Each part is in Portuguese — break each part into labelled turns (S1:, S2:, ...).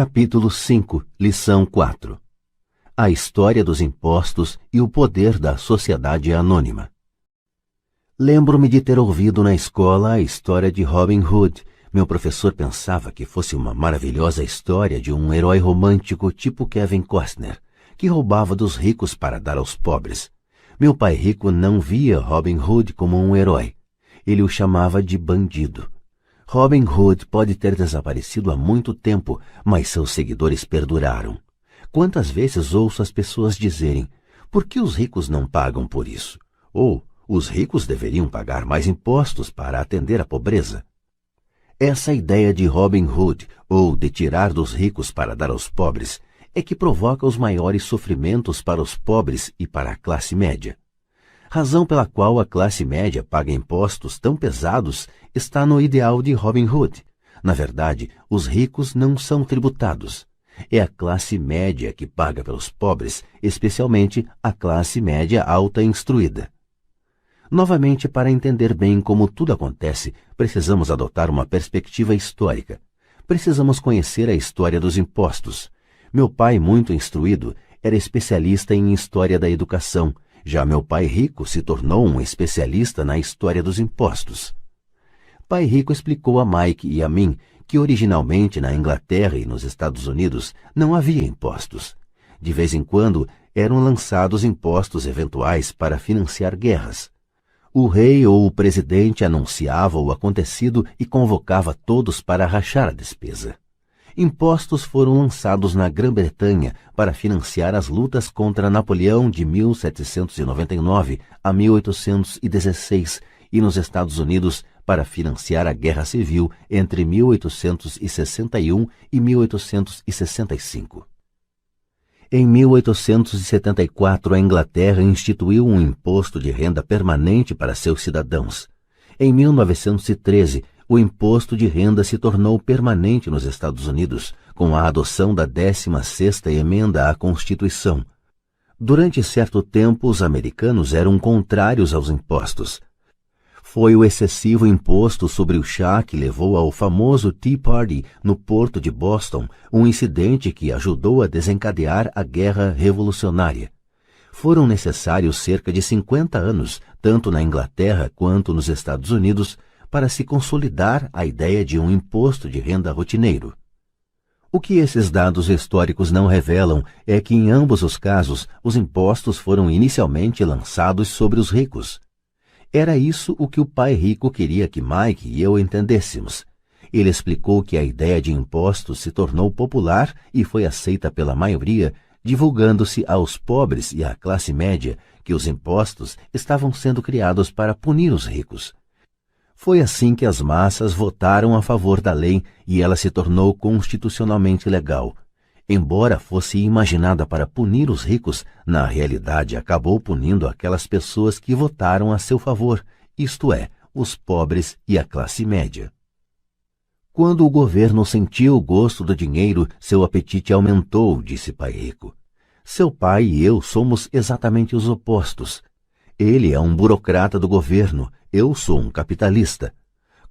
S1: Capítulo 5, Lição 4. A história dos impostos e o poder da sociedade anônima. Lembro-me de ter ouvido na escola a história de Robin Hood. Meu professor pensava que fosse uma maravilhosa história de um herói romântico tipo Kevin Costner, que roubava dos ricos para dar aos pobres. Meu pai rico não via Robin Hood como um herói. Ele o chamava de bandido. Robin Hood pode ter desaparecido há muito tempo, mas seus seguidores perduraram. Quantas vezes ouço as pessoas dizerem: por que os ricos não pagam por isso? Ou, os ricos deveriam pagar mais impostos para atender à pobreza. Essa ideia de Robin Hood, ou de tirar dos ricos para dar aos pobres, é que provoca os maiores sofrimentos para os pobres e para a classe média. Razão pela qual a classe média paga impostos tão pesados está no ideal de Robin Hood. Na verdade, os ricos não são tributados. É a classe média que paga pelos pobres, especialmente a classe média alta instruída. Novamente, para entender bem como tudo acontece, precisamos adotar uma perspectiva histórica. Precisamos conhecer a história dos impostos. Meu pai, muito instruído, era especialista em história da educação. Já meu pai rico se tornou um especialista na história dos impostos. Pai rico explicou a Mike e a mim que originalmente na Inglaterra e nos Estados Unidos não havia impostos. De vez em quando eram lançados impostos eventuais para financiar guerras. O rei ou o presidente anunciava o acontecido e convocava todos para rachar a despesa. Impostos foram lançados na Grã-Bretanha para financiar as lutas contra Napoleão de 1799 a 1816 e nos Estados Unidos para financiar a Guerra Civil entre 1861 e 1865. Em 1874, a Inglaterra instituiu um imposto de renda permanente para seus cidadãos. Em 1913, o imposto de renda se tornou permanente nos Estados Unidos, com a adoção da 16ª emenda à Constituição. Durante certo tempo, os americanos eram contrários aos impostos. Foi o excessivo imposto sobre o chá que levou ao famoso Tea Party no porto de Boston, um incidente que ajudou a desencadear a Guerra Revolucionária. Foram necessários cerca de 50 anos, tanto na Inglaterra quanto nos Estados Unidos, para se consolidar a ideia de um imposto de renda rotineiro. O que esses dados históricos não revelam é que, em ambos os casos, os impostos foram inicialmente lançados sobre os ricos. Era isso o que o pai rico queria que Mike e eu entendêssemos. Ele explicou que a ideia de impostos se tornou popular e foi aceita pela maioria, divulgando-se aos pobres e à classe média que os impostos estavam sendo criados para punir os ricos. Foi assim que as massas votaram a favor da lei e ela se tornou constitucionalmente legal. Embora fosse imaginada para punir os ricos, na realidade acabou punindo aquelas pessoas que votaram a seu favor, isto é, os pobres e a classe média. Quando o governo sentiu o gosto do dinheiro, seu apetite aumentou, disse pai rico. Seu pai e eu somos exatamente os opostos. Ele é um burocrata do governo, eu sou um capitalista.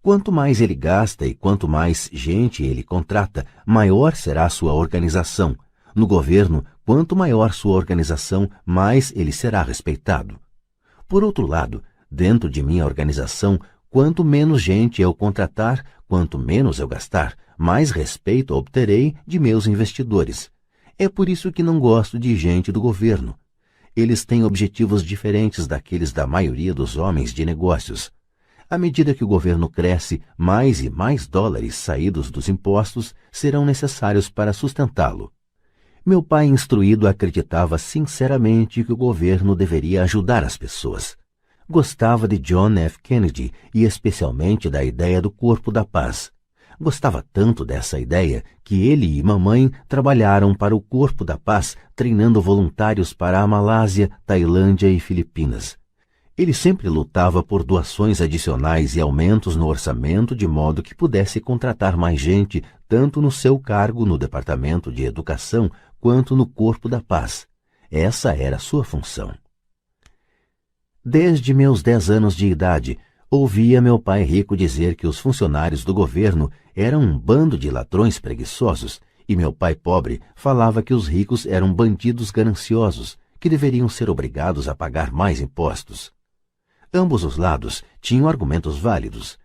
S1: Quanto mais ele gasta e quanto mais gente ele contrata, maior será sua organização. No governo, quanto maior sua organização, mais ele será respeitado. Por outro lado, dentro de minha organização, quanto menos gente eu contratar, quanto menos eu gastar, mais respeito obterei de meus investidores. É por isso que não gosto de gente do governo. Eles têm objetivos diferentes daqueles da maioria dos homens de negócios. À medida que o governo cresce, mais e mais dólares saídos dos impostos serão necessários para sustentá-lo. Meu pai instruído acreditava sinceramente que o governo deveria ajudar as pessoas. Gostava de John F. Kennedy e especialmente da ideia do Corpo da Paz. Gostava tanto dessa ideia que ele e mamãe trabalharam para o Corpo da Paz, treinando voluntários para a Malásia, Tailândia e Filipinas. Ele sempre lutava por doações adicionais e aumentos no orçamento de modo que pudesse contratar mais gente, tanto no seu cargo no Departamento de Educação quanto no Corpo da Paz. Essa era a sua função. Desde meus 10 anos de idade, ouvia meu pai rico dizer que os funcionários do governo eram um bando de ladrões preguiçosos e meu pai pobre falava que os ricos eram bandidos gananciosos, que deveriam ser obrigados a pagar mais impostos. Ambos os lados tinham argumentos válidos.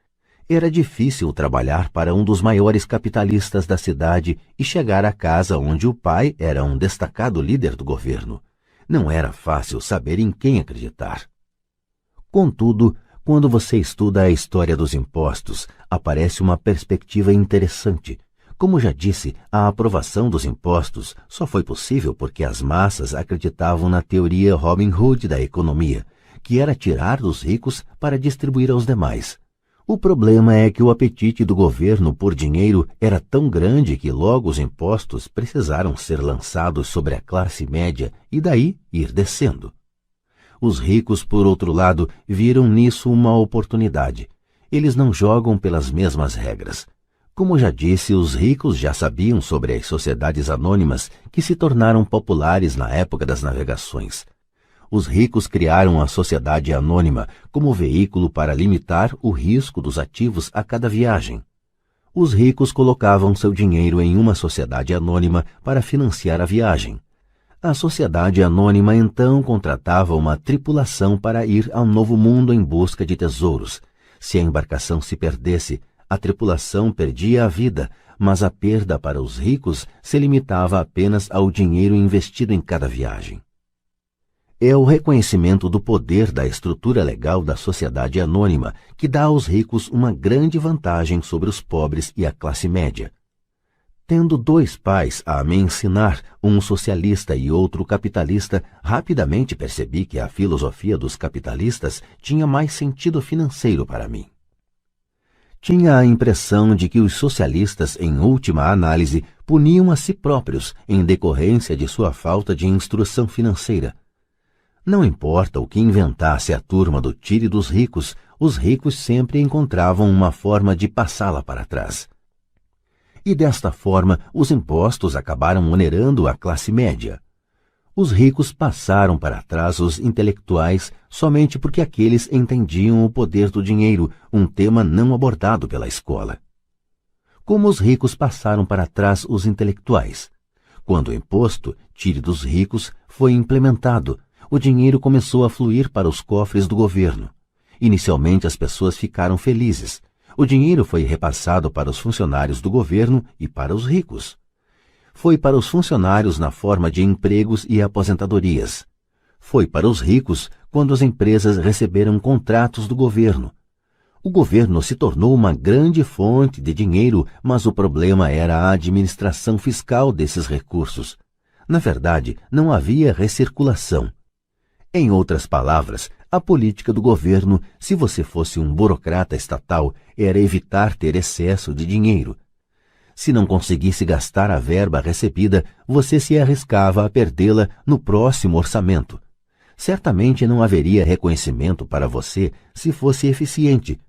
S1: Era difícil trabalhar para um dos maiores capitalistas da cidade e chegar à casa onde o pai era um destacado líder do governo. Não era fácil saber em quem acreditar. Contudo, quando você estuda a história dos impostos, aparece uma perspectiva interessante. Como já disse, a aprovação dos impostos só foi possível porque as massas acreditavam na teoria Robin Hood da economia, que era tirar dos ricos para distribuir aos demais. O problema é que o apetite do governo por dinheiro era tão grande que logo os impostos precisaram ser lançados sobre a classe média e daí ir descendo. Os ricos, por outro lado, viram nisso uma oportunidade. Eles não jogam pelas mesmas regras. Como já disse, os ricos já sabiam sobre as sociedades anônimas que se tornaram populares na época das navegações. Os ricos criaram a sociedade anônima como veículo para limitar o risco dos ativos a cada viagem. Os ricos colocavam seu dinheiro em uma sociedade anônima para financiar a viagem. A sociedade anônima então contratava uma tripulação para ir ao Novo Mundo em busca de tesouros. Se a embarcação se perdesse, a tripulação perdia a vida, mas a perda para os ricos se limitava apenas ao dinheiro investido em cada viagem. É o reconhecimento do poder da estrutura legal da sociedade anônima que dá aos ricos uma grande vantagem sobre os pobres e a classe média. Tendo dois pais a me ensinar, um socialista e outro capitalista, rapidamente percebi que a filosofia dos capitalistas tinha mais sentido financeiro para mim. Tinha a impressão de que os socialistas, em última análise, puniam a si próprios em decorrência de sua falta de instrução financeira. Não importa o que inventasse a turma do tire dos ricos, os ricos sempre encontravam uma forma de passá-la para trás. E desta forma, os impostos acabaram onerando a classe média. Os ricos passaram para trás os intelectuais somente porque aqueles entendiam o poder do dinheiro, um tema não abordado pela escola. Como os ricos passaram para trás os intelectuais? Quando o imposto, tire dos ricos, foi implementado, o dinheiro começou a fluir para os cofres do governo. Inicialmente as pessoas ficaram felizes. O dinheiro foi repassado para os funcionários do governo e para os ricos. Foi para os funcionários na forma de empregos e aposentadorias. Foi para os ricos quando as empresas receberam contratos do governo. O governo se tornou uma grande fonte de dinheiro, mas o problema era a administração fiscal desses recursos. Na verdade, não havia recirculação. Em outras palavras, a política do governo, se você fosse um burocrata estatal, era evitar ter excesso de dinheiro. Se não conseguisse gastar a verba recebida, você se arriscava a perdê-la no próximo orçamento. Certamente não haveria reconhecimento para você se fosse eficiente.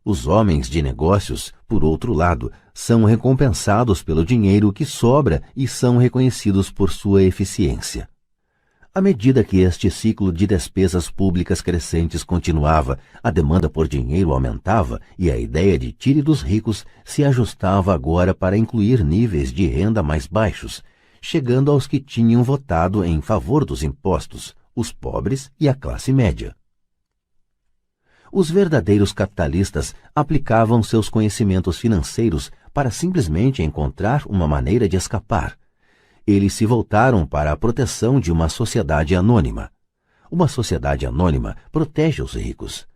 S1: Os homens de negócios, por outro lado, são recompensados pelo dinheiro que sobra e são reconhecidos por sua eficiência. À medida que este ciclo de despesas públicas crescentes continuava, a demanda por dinheiro aumentava e a ideia de tire dos ricos se ajustava agora para incluir níveis de renda mais baixos, chegando aos que tinham votado em favor dos impostos, os pobres e a classe média. Os verdadeiros capitalistas aplicavam seus conhecimentos financeiros para simplesmente encontrar uma maneira de escapar. Eles se voltaram para a proteção de uma sociedade anônima. Uma sociedade anônima protege os ricos.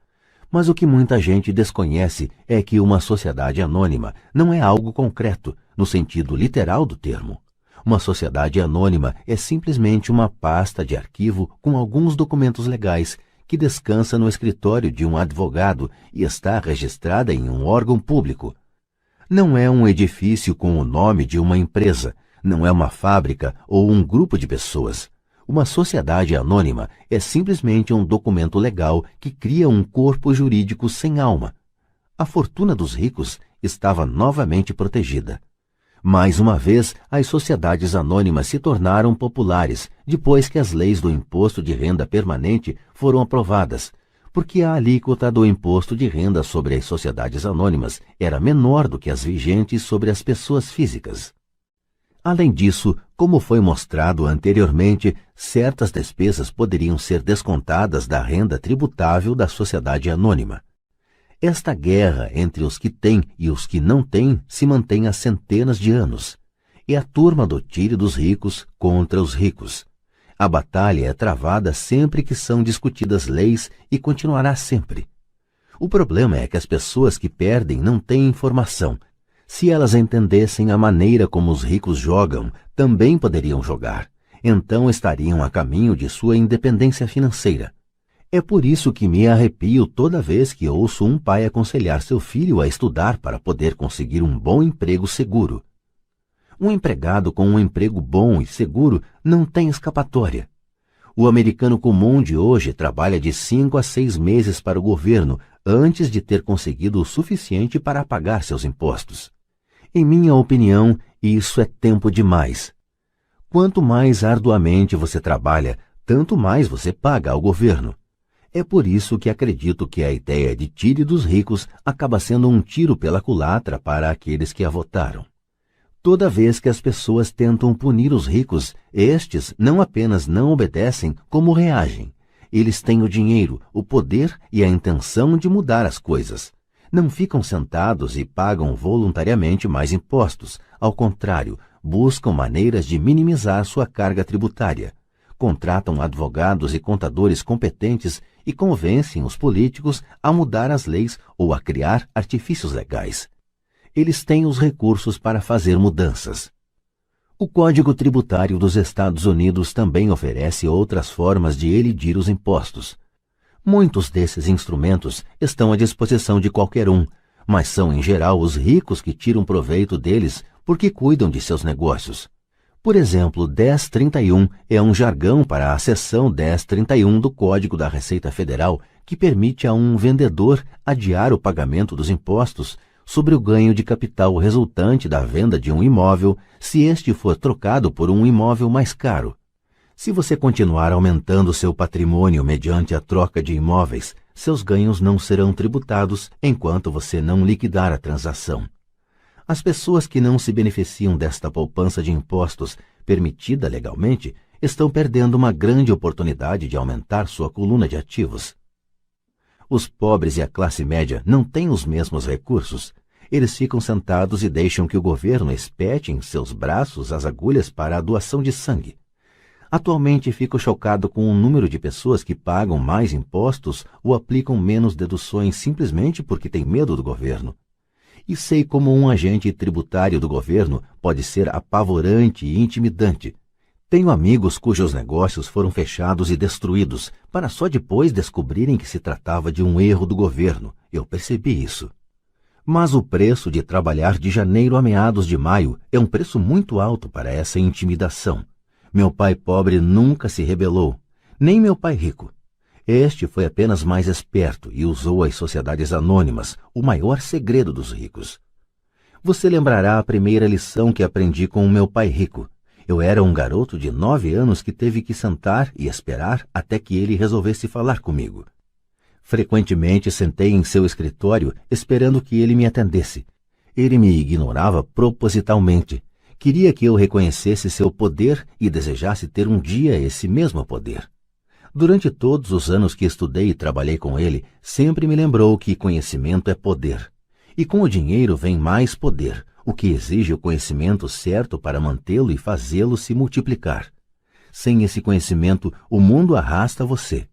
S1: Mas o que muita gente desconhece é que uma sociedade anônima não é algo concreto, no sentido literal do termo. Uma sociedade anônima é simplesmente uma pasta de arquivo com alguns documentos legais que descansa no escritório de um advogado e está registrada em um órgão público. Não é um edifício com o nome de uma empresa, não é uma fábrica ou um grupo de pessoas. Uma sociedade anônima é simplesmente um documento legal que cria um corpo jurídico sem alma. A fortuna dos ricos estava novamente protegida. Mais uma vez, as sociedades anônimas se tornaram populares depois que as leis do imposto de renda permanente foram aprovadas, porque a alíquota do imposto de renda sobre as sociedades anônimas era menor do que as vigentes sobre as pessoas físicas. Além disso, como foi mostrado anteriormente, certas despesas poderiam ser descontadas da renda tributável da sociedade anônima. Esta guerra entre os que têm e os que não têm se mantém há centenas de anos. É a turma do tire dos ricos contra os ricos. A batalha é travada sempre que são discutidas leis e continuará sempre. O problema é que as pessoas que perdem não têm informação. Se elas entendessem a maneira como os ricos jogam, também poderiam jogar. Então estariam a caminho de sua independência financeira. É por isso que me arrepio toda vez que ouço um pai aconselhar seu filho a estudar para poder conseguir um bom emprego seguro. Um empregado com um emprego bom e seguro não tem escapatória. O americano comum de hoje trabalha de 5 a 6 meses para o governo antes de ter conseguido o suficiente para pagar seus impostos. Em minha opinião, isso é tempo demais. Quanto mais arduamente você trabalha, tanto mais você paga ao governo. É por isso que acredito que a ideia de tire dos ricos acaba sendo um tiro pela culatra para aqueles que a votaram. Toda vez que as pessoas tentam punir os ricos, estes não apenas não obedecem, como reagem. Eles têm o dinheiro, o poder e a intenção de mudar as coisas. Não ficam sentados e pagam voluntariamente mais impostos. Ao contrário, buscam maneiras de minimizar sua carga tributária. Contratam advogados e contadores competentes e convencem os políticos a mudar as leis ou a criar artifícios legais. Eles têm os recursos para fazer mudanças. O Código Tributário dos Estados Unidos também oferece outras formas de elidir os impostos. Muitos desses instrumentos estão à disposição de qualquer um, mas são em geral os ricos que tiram proveito deles porque cuidam de seus negócios. Por exemplo, 1031 é um jargão para a seção 1031 do Código da Receita Federal que permite a um vendedor adiar o pagamento dos impostos sobre o ganho de capital resultante da venda de um imóvel se este for trocado por um imóvel mais caro. Se você continuar aumentando seu patrimônio mediante a troca de imóveis, seus ganhos não serão tributados enquanto você não liquidar a transação. As pessoas que não se beneficiam desta poupança de impostos permitida legalmente estão perdendo uma grande oportunidade de aumentar sua coluna de ativos. Os pobres e a classe média não têm os mesmos recursos. Eles ficam sentados e deixam que o governo espete em seus braços as agulhas para a doação de sangue. Atualmente fico chocado com o número de pessoas que pagam mais impostos ou aplicam menos deduções simplesmente porque têm medo do governo. E sei como um agente tributário do governo pode ser apavorante e intimidante. Tenho amigos cujos negócios foram fechados e destruídos, para só depois descobrirem que se tratava de um erro do governo. Eu percebi isso. Mas o preço de trabalhar de janeiro a meados de maio é um preço muito alto para essa intimidação. Meu pai pobre nunca se rebelou, nem meu pai rico. Este foi apenas mais esperto e usou as sociedades anônimas, o maior segredo dos ricos. Você lembrará a primeira lição que aprendi com o meu pai rico. Eu era um garoto de 9 anos que teve que sentar e esperar até que ele resolvesse falar comigo. Frequentemente sentei em seu escritório esperando que ele me atendesse. Ele me ignorava propositalmente. Queria que eu reconhecesse seu poder e desejasse ter um dia esse mesmo poder. Durante todos os anos que estudei e trabalhei com ele, sempre me lembrou que conhecimento é poder. E com o dinheiro vem mais poder, o que exige o conhecimento certo para mantê-lo e fazê-lo se multiplicar. Sem esse conhecimento, o mundo arrasta você.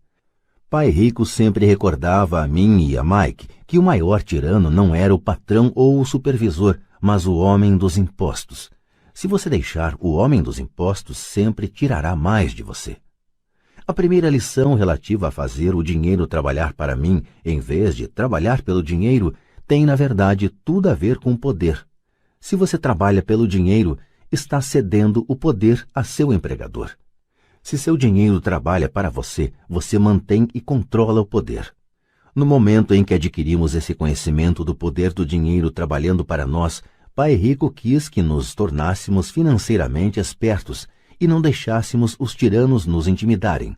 S1: Pai Rico sempre recordava a mim e a Mike que o maior tirano não era o patrão ou o supervisor, mas o homem dos impostos. Se você deixar, o homem dos impostos sempre tirará mais de você. A primeira lição relativa a fazer o dinheiro trabalhar para mim, em vez de trabalhar pelo dinheiro, tem, na verdade, tudo a ver com poder. Se você trabalha pelo dinheiro, está cedendo o poder a seu empregador. Se seu dinheiro trabalha para você, você mantém e controla o poder. No momento em que adquirimos esse conhecimento do poder do dinheiro trabalhando para nós, Pai Rico quis que nos tornássemos financeiramente espertos e não deixássemos os tiranos nos intimidarem.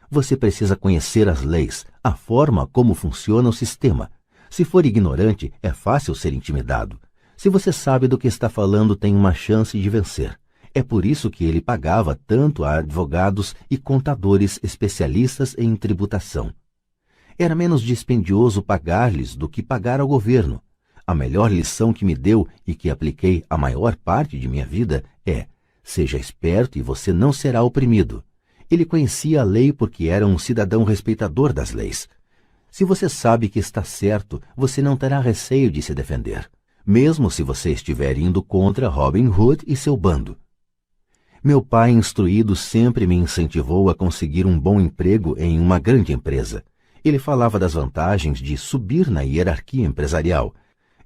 S1: Você precisa conhecer as leis, a forma como funciona o sistema. Se for ignorante, é fácil ser intimidado. Se você sabe do que está falando, tem uma chance de vencer. É por isso que ele pagava tanto a advogados e contadores especialistas em tributação. Era menos dispendioso pagar-lhes do que pagar ao governo. A melhor lição que me deu e que apliquei a maior parte de minha vida é: seja esperto e você não será oprimido. Ele conhecia a lei porque era um cidadão respeitador das leis. Se você sabe que está certo, você não terá receio de se defender, mesmo se você estiver indo contra Robin Hood e seu bando. Meu pai instruído sempre me incentivou a conseguir um bom emprego em uma grande empresa. Ele falava das vantagens de subir na hierarquia empresarial.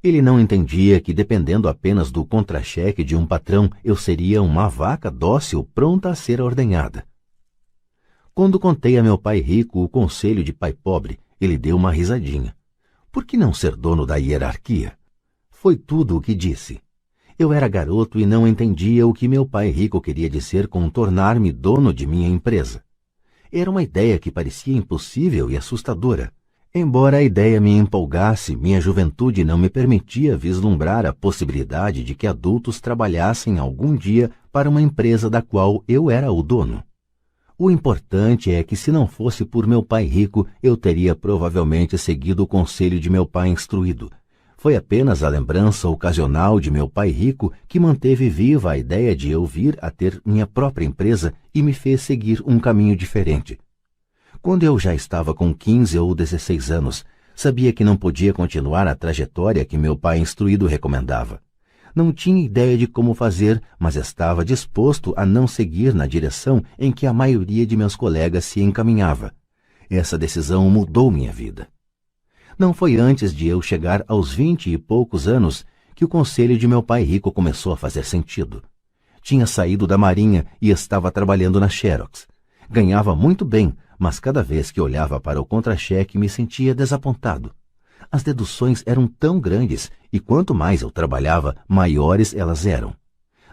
S1: Ele não entendia que, dependendo apenas do contra-cheque de um patrão, eu seria uma vaca dócil pronta a ser ordenhada. Quando contei a meu pai rico o conselho de pai pobre, ele deu uma risadinha. Por que não ser dono da hierarquia? Foi tudo o que disse. Eu era garoto e não entendia o que meu pai rico queria dizer com tornar-me dono de minha empresa. Era uma ideia que parecia impossível e assustadora. Embora a ideia me empolgasse, minha juventude não me permitia vislumbrar a possibilidade de que adultos trabalhassem algum dia para uma empresa da qual eu era o dono. O importante é que, se não fosse por meu pai rico, eu teria provavelmente seguido o conselho de meu pai instruído. Foi apenas a lembrança ocasional de meu pai rico que manteve viva a ideia de eu vir a ter minha própria empresa e me fez seguir um caminho diferente. Quando eu já estava com 15 ou 16 anos, sabia que não podia continuar a trajetória que meu pai instruído recomendava. Não tinha ideia de como fazer, mas estava disposto a não seguir na direção em que a maioria de meus colegas se encaminhava. Essa decisão mudou minha vida. Não foi antes de eu chegar aos 20 e poucos anos que o conselho de meu pai rico começou a fazer sentido. Tinha saído da Marinha e estava trabalhando na Xerox. Ganhava muito bem, mas cada vez que olhava para o contra-cheque me sentia desapontado. As deduções eram tão grandes e quanto mais eu trabalhava, maiores elas eram.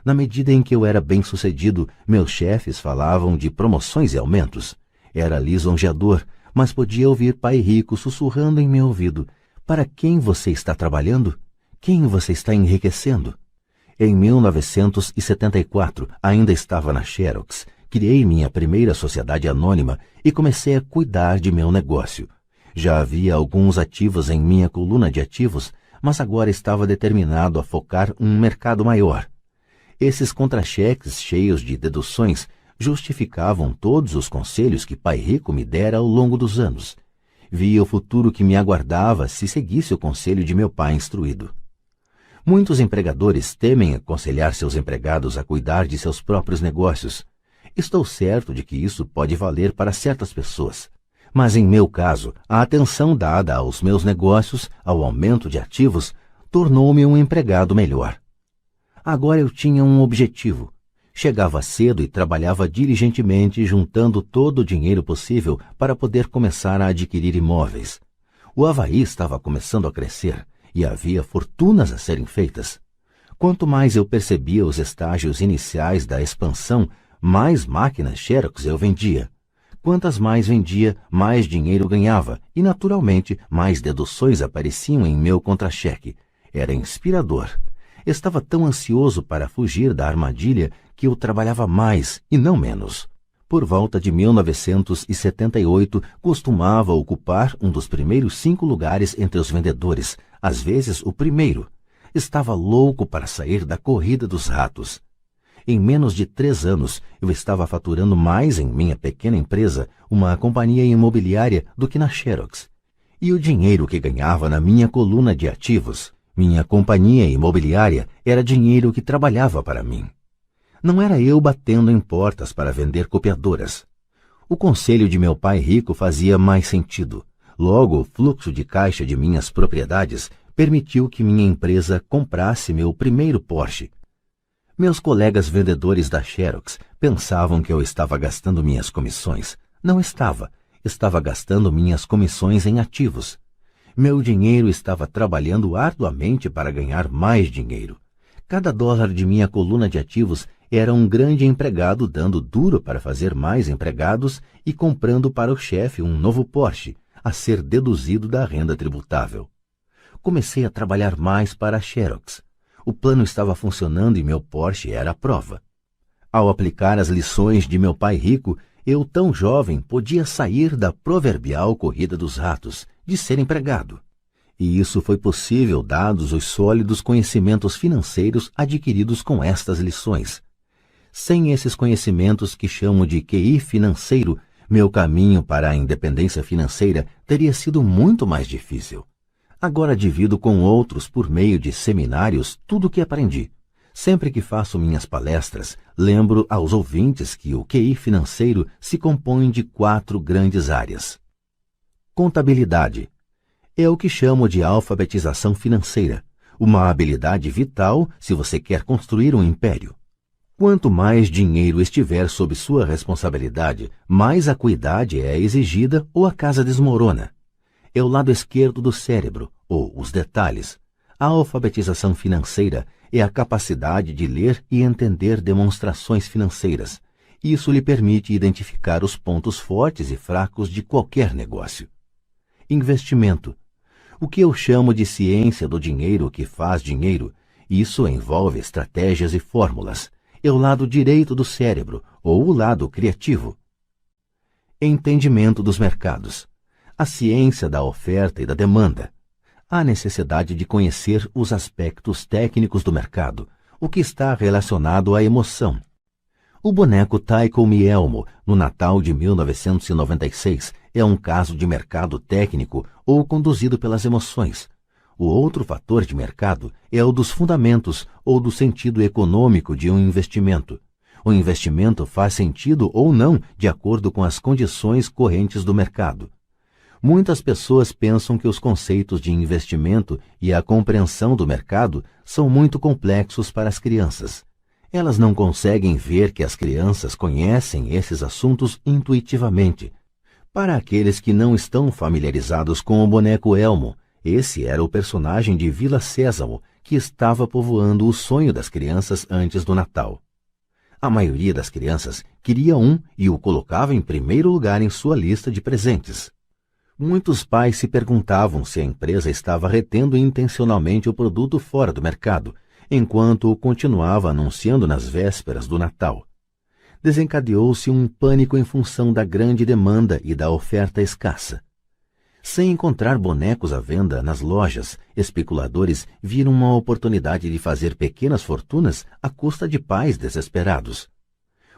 S1: Na medida em que eu era bem-sucedido, meus chefes falavam de promoções e aumentos. Era lisonjeador, mas podia ouvir pai rico sussurrando em meu ouvido: para quem você está trabalhando? Quem você está enriquecendo? Em 1974, ainda estava na Xerox, criei minha primeira sociedade anônima e comecei a cuidar de meu negócio. Já havia alguns ativos em minha coluna de ativos, mas agora estava determinado a focar um mercado maior. Esses contra-cheques cheios de deduções justificavam todos os conselhos que pai rico me dera ao longo dos anos. Via o futuro que me aguardava se seguisse o conselho de meu pai instruído. Muitos empregadores temem aconselhar seus empregados a cuidar de seus próprios negócios. Estou certo de que isso pode valer para certas pessoas. Mas em meu caso, a atenção dada aos meus negócios, ao aumento de ativos, tornou-me um empregado melhor. Agora eu tinha um objetivo. Chegava cedo e trabalhava diligentemente, juntando todo o dinheiro possível para poder começar a adquirir imóveis. O Havaí estava começando a crescer e havia fortunas a serem feitas. Quanto mais eu percebia os estágios iniciais da expansão, mais máquinas Xerox eu vendia. Quantas mais vendia, mais dinheiro ganhava e, naturalmente, mais deduções apareciam em meu contra-cheque. Era inspirador. Estava tão ansioso para fugir da armadilha que eu trabalhava mais e não menos. Por volta de 1978, costumava ocupar um dos primeiros 5 lugares entre os vendedores, às vezes o primeiro. Estava louco para sair da corrida dos ratos. Em menos de 3 anos, eu estava faturando mais em minha pequena empresa, uma companhia imobiliária, do que na Xerox. E o dinheiro que ganhava na minha coluna de ativos, minha companhia imobiliária, era dinheiro que trabalhava para mim. Não era eu batendo em portas para vender copiadoras. O conselho de meu pai rico fazia mais sentido. Logo, o fluxo de caixa de minhas propriedades permitiu que minha empresa comprasse meu primeiro Porsche. Meus colegas vendedores da Xerox pensavam que eu estava gastando minhas comissões. Não estava. Estava gastando minhas comissões em ativos. Meu dinheiro estava trabalhando arduamente para ganhar mais dinheiro. Cada dólar de minha coluna de ativos era um grande empregado dando duro para fazer mais empregados e comprando para o chefe um novo Porsche, a ser deduzido da renda tributável. Comecei a trabalhar mais para a Xerox. O plano estava funcionando e meu Porsche era a prova. Ao aplicar as lições de meu pai rico, eu, tão jovem, podia sair da proverbial corrida dos ratos, de ser empregado. E isso foi possível dados os sólidos conhecimentos financeiros adquiridos com estas lições. Sem esses conhecimentos que chamo de QI financeiro, meu caminho para a independência financeira teria sido muito mais difícil. Agora divido com outros, por meio de seminários, tudo o que aprendi. Sempre que faço minhas palestras, lembro aos ouvintes que o QI financeiro se compõe de 4 grandes áreas. Contabilidade. É o que chamo de alfabetização financeira, uma habilidade vital se você quer construir um império. Quanto mais dinheiro estiver sob sua responsabilidade, mais acuidade é exigida ou a casa desmorona. É o lado esquerdo do cérebro, ou os detalhes. A alfabetização financeira é a capacidade de ler e entender demonstrações financeiras. Isso lhe permite identificar os pontos fortes e fracos de qualquer negócio. Investimento. O que eu chamo de ciência do dinheiro que faz dinheiro, isso envolve estratégias e fórmulas. É o lado direito do cérebro, ou o lado criativo. Entendimento dos mercados. A ciência da oferta e da demanda. Há necessidade de conhecer os aspectos técnicos do mercado, o que está relacionado à emoção. O boneco Tycho Me Elmo, no Natal de 1996, é um caso de mercado técnico ou conduzido pelas emoções. O outro fator de mercado é o dos fundamentos ou do sentido econômico de um investimento. O investimento faz sentido ou não de acordo com as condições correntes do mercado. Muitas pessoas pensam que os conceitos de investimento e a compreensão do mercado são muito complexos para as crianças. Elas não conseguem ver que as crianças conhecem esses assuntos intuitivamente. Para aqueles que não estão familiarizados com o boneco Elmo, esse era o personagem de Vila Sésamo que estava povoando o sonho das crianças antes do Natal. A maioria das crianças queria um e o colocava em primeiro lugar em sua lista de presentes. Muitos pais se perguntavam se a empresa estava retendo intencionalmente o produto fora do mercado, enquanto o continuava anunciando nas vésperas do Natal. Desencadeou-se um pânico em função da grande demanda e da oferta escassa. Sem encontrar bonecos à venda nas lojas, especuladores viram uma oportunidade de fazer pequenas fortunas à custa de pais desesperados.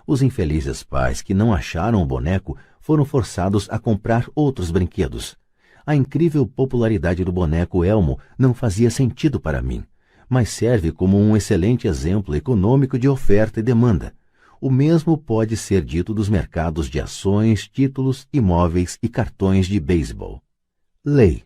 S1: Os infelizes pais que não acharam o boneco foram forçados a comprar outros brinquedos. A incrível popularidade do boneco Elmo não fazia sentido para mim, mas serve como um excelente exemplo econômico de oferta e demanda. O mesmo pode ser dito dos mercados de ações, títulos, imóveis e cartões de beisebol. Lei.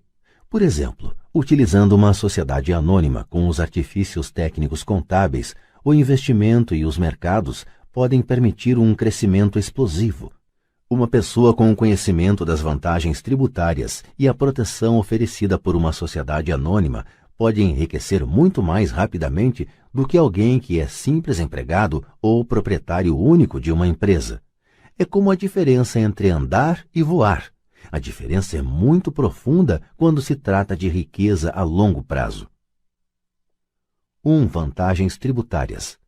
S1: Por exemplo, utilizando uma sociedade anônima com os artifícios técnicos contábeis, o investimento e os mercados podem permitir um crescimento explosivo. Uma pessoa com o conhecimento das vantagens tributárias e a proteção oferecida por uma sociedade anônima pode enriquecer muito mais rapidamente do que alguém que é simples empregado ou proprietário único de uma empresa. É como a diferença entre andar e voar. A diferença é muito profunda quando se trata de riqueza a longo prazo. 1. Vantagens tributárias.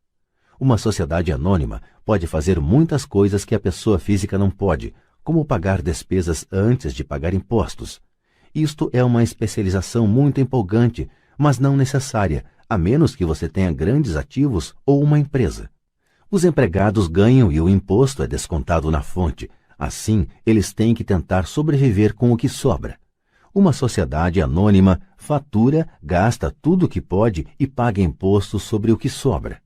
S1: Uma sociedade anônima pode fazer muitas coisas que a pessoa física não pode, como pagar despesas antes de pagar impostos. Isto é uma especialização muito empolgante, mas não necessária, a menos que você tenha grandes ativos ou uma empresa. Os empregados ganham e o imposto é descontado na fonte. Assim, eles têm que tentar sobreviver com o que sobra. Uma sociedade anônima fatura, gasta tudo o que pode e paga impostos sobre o que sobra.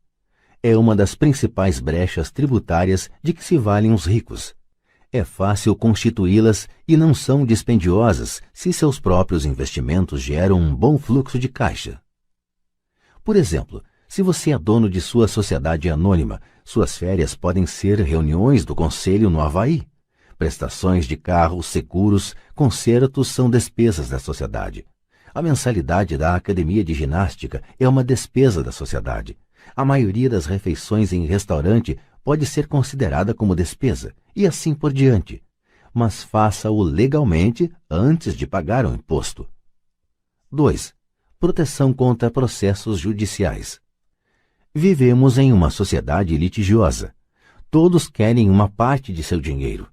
S1: É uma das principais brechas tributárias de que se valem os ricos. É fácil constituí-las e não são dispendiosas se seus próprios investimentos geram um bom fluxo de caixa. Por exemplo, se você é dono de sua sociedade anônima, suas férias podem ser reuniões do conselho no Havaí. Prestações de carro, seguros, concertos são despesas da sociedade. A mensalidade da academia de ginástica é uma despesa da sociedade. A maioria das refeições em restaurante pode ser considerada como despesa, e assim por diante. Mas faça-o legalmente antes de pagar o imposto. 2. Proteção contra processos judiciais. Vivemos em uma sociedade litigiosa. Todos querem uma parte de seu dinheiro.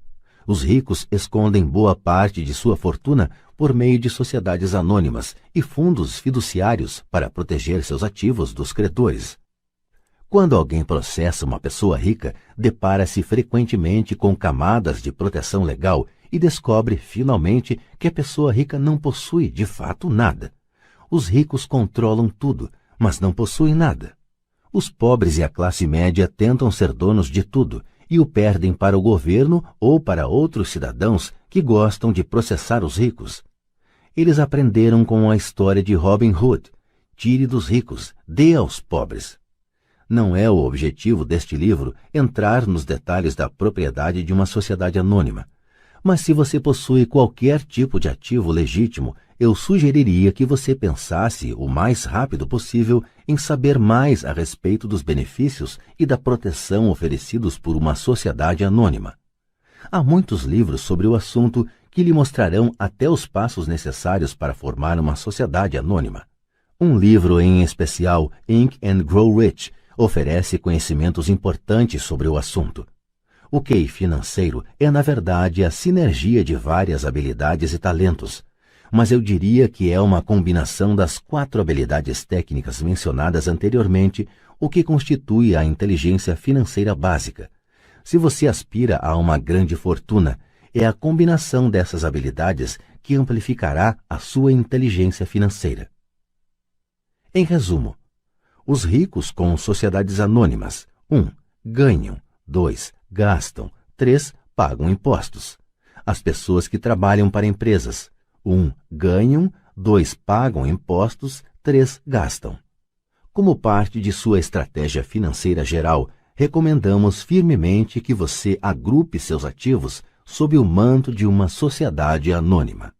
S1: Os ricos escondem boa parte de sua fortuna por meio de sociedades anônimas e fundos fiduciários para proteger seus ativos dos credores. Quando alguém processa uma pessoa rica, depara-se frequentemente com camadas de proteção legal e descobre, finalmente, que a pessoa rica não possui, de fato, nada. Os ricos controlam tudo, mas não possuem nada. Os pobres e a classe média tentam ser donos de tudo e o perdem para o governo ou para outros cidadãos que gostam de processar os ricos. Eles aprenderam com a história de Robin Hood: tire dos ricos, dê aos pobres. Não é o objetivo deste livro entrar nos detalhes da propriedade de uma sociedade anônima. Mas se você possui qualquer tipo de ativo legítimo, eu sugeriria que você pensasse o mais rápido possível em saber mais a respeito dos benefícios e da proteção oferecidos por uma sociedade anônima. Há muitos livros sobre o assunto que lhe mostrarão até os passos necessários para formar uma sociedade anônima. Um livro em especial, Think and Grow Rich, oferece conhecimentos importantes sobre o assunto. O QI financeiro é, na verdade, a sinergia de várias habilidades e talentos, mas eu diria que é uma combinação das 4 habilidades técnicas mencionadas anteriormente, o que constitui a inteligência financeira básica. Se você aspira a uma grande fortuna, é a combinação dessas habilidades que amplificará a sua inteligência financeira. Em resumo, os ricos com sociedades anônimas: 1. Ganham. 2. Gastam. 3. Pagam impostos. As pessoas que trabalham para empresas: 1. Ganham. 2. Pagam impostos. 3. Gastam. Como parte de sua estratégia financeira geral, recomendamos firmemente que você agrupe seus ativos sob o manto de uma sociedade anônima.